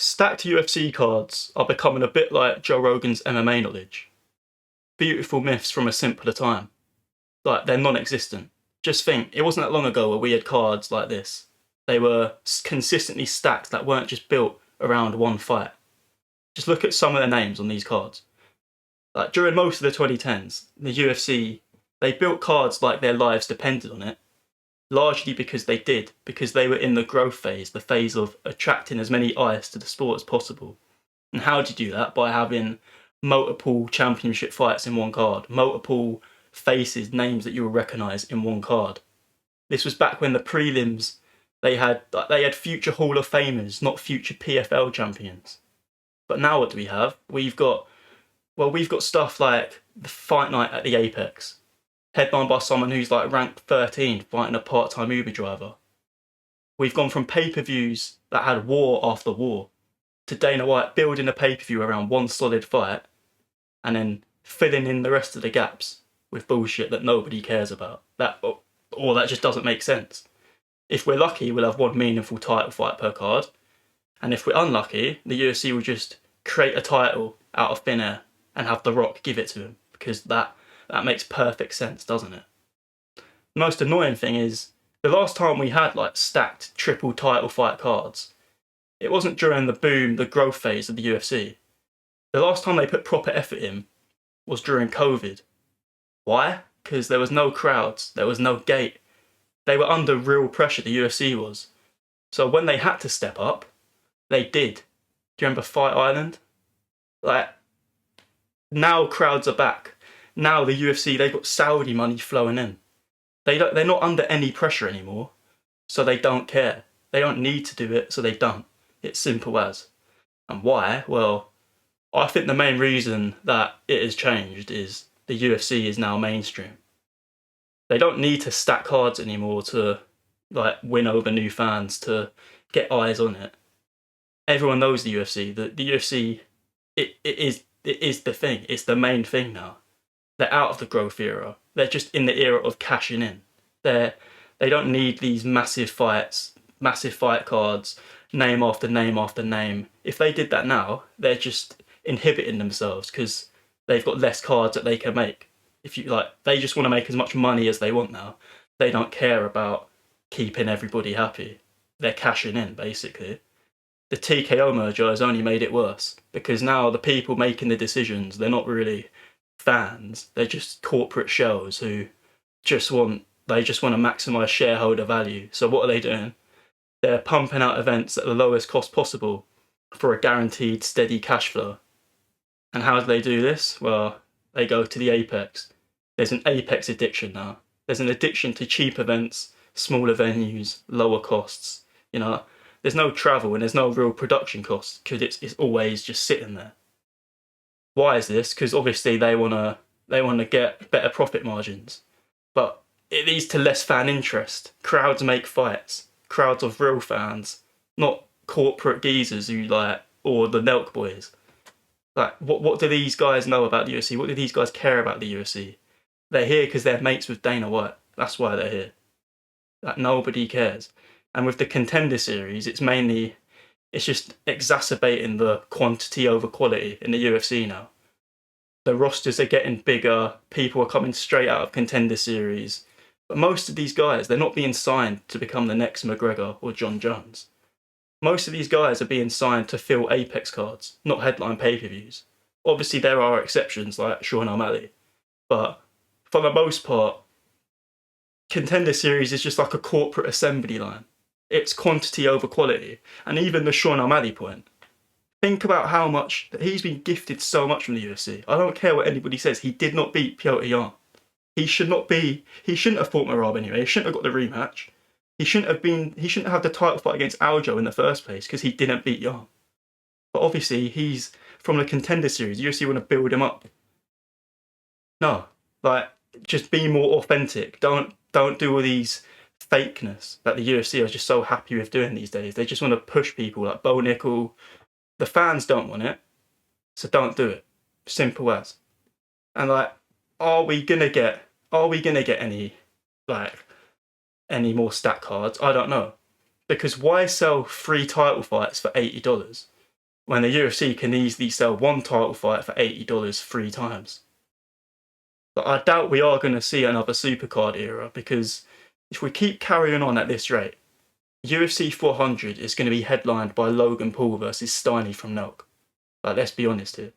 Stacked UFC cards are becoming a bit like Joe Rogan's MMA knowledge. Beautiful myths from a simpler time. Like, they're non-existent. Just think, it wasn't that long ago where we had cards like this. They were consistently stacked that weren't just built around one fight. Just look at some of the names on these cards. Like, during most of the 2010s, the UFC, they built cards like their lives depended on it, largely because they were in the growth phase, the phase of attracting as many eyes to the sport as possible. And how do you do that? By having multiple championship fights in one card, multiple faces, names that you will recognise in one card. This was back when the prelims, they had future Hall of Famers, not future PFL champions. But now what do we have? We've got stuff like the fight night at the Apex, headlined by someone who's like ranked 13 fighting a part-time Uber driver. We've gone from pay-per-views that had war after war to Dana White building a pay-per-view around one solid fight and then filling in the rest of the gaps with bullshit that nobody cares about. That just doesn't make sense. If we're lucky, we'll have one meaningful title fight per card, and if we're unlucky, the UFC will just create a title out of thin air and have The Rock give it to him, because that makes perfect sense, doesn't it? The most annoying thing is, the last time we had like stacked triple title fight cards, it wasn't during the growth phase of the UFC. The last time they put proper effort in was during COVID. Why? Because there was no crowds, there was no gate. They were under real pressure, the UFC was. So when they had to step up, they did. Do you remember Fight Island? Like, now crowds are back. Now the UFC, they've got Saudi money flowing in. They're not under any pressure anymore, so they don't care. They don't need to do it, so they don't. It's simple as. And why? Well, I think the main reason that it has changed is the UFC is now mainstream. They don't need to stack cards anymore to like win over new fans, to get eyes on it. Everyone knows the UFC. The UFC, it is the thing. It's the main thing now. They're out of the growth era. They're just in the era of cashing in. They don't need these massive fights, massive fight cards, name after name after name. If they did that now, they're just inhibiting themselves because they've got less cards that they can make. They just want to make as much money as they want now. They don't care about keeping everybody happy. They're cashing in, basically. The TKO merger has only made it worse because now the people making the decisions, they're not really fans. They're just corporate shells who just want to maximize shareholder value. So what are they doing? They're pumping out events at the lowest cost possible for a guaranteed steady cash flow. And how do they do this? Well, they go to the Apex. There's an Apex addiction now. There's an addiction to cheap events, smaller venues, lower costs. There's no travel and there's no real production costs because it's always just sitting there. Why is this? Because obviously they want to get better profit margins, but it leads to less fan interest. Crowds make fights. Crowds of real fans, not corporate geezers or the Nelk boys. Like, what do these guys know about the UFC? What do these guys care about the UFC? They're here because they're mates with Dana White. That's why they're here. Like, nobody cares. And with the Contender Series, it's just exacerbating the quantity over quality in the UFC now. The rosters are getting bigger. People are coming straight out of Contender Series. But most of these guys, they're not being signed to become the next McGregor or John Jones. Most of these guys are being signed to fill Apex cards, not headline pay-per-views. Obviously, there are exceptions like Sean O'Malley. But for the most part, Contender Series is just like a corporate assembly line. It's quantity over quality. And even the Sean O'Malley point. Think about how much he's been gifted so much from the UFC. I don't care what anybody says. He did not beat Piotr Jan. He shouldn't have fought Merab anyway. He shouldn't have got the rematch. He shouldn't have the title fight against Aljo in the first place because he didn't beat Jan. But obviously he's from the Contender Series. UFC want to build him up. No, just be more authentic. Don't do all these fakeness that the UFC are just so happy with doing these days. They just want to push people like Bo Nickel. The fans don't want it, so don't do it. Simple as. And are we gonna get any more stat cards? I don't know. Because why sell 3 title fights for $80? when the UFC can easily sell one title fight for $80 3 times. But I doubt we are going to see another supercard era, because if we keep carrying on at this rate, UFC 400 is going to be headlined by Logan Paul versus Steiny from Nelk. Like, let's be honest here.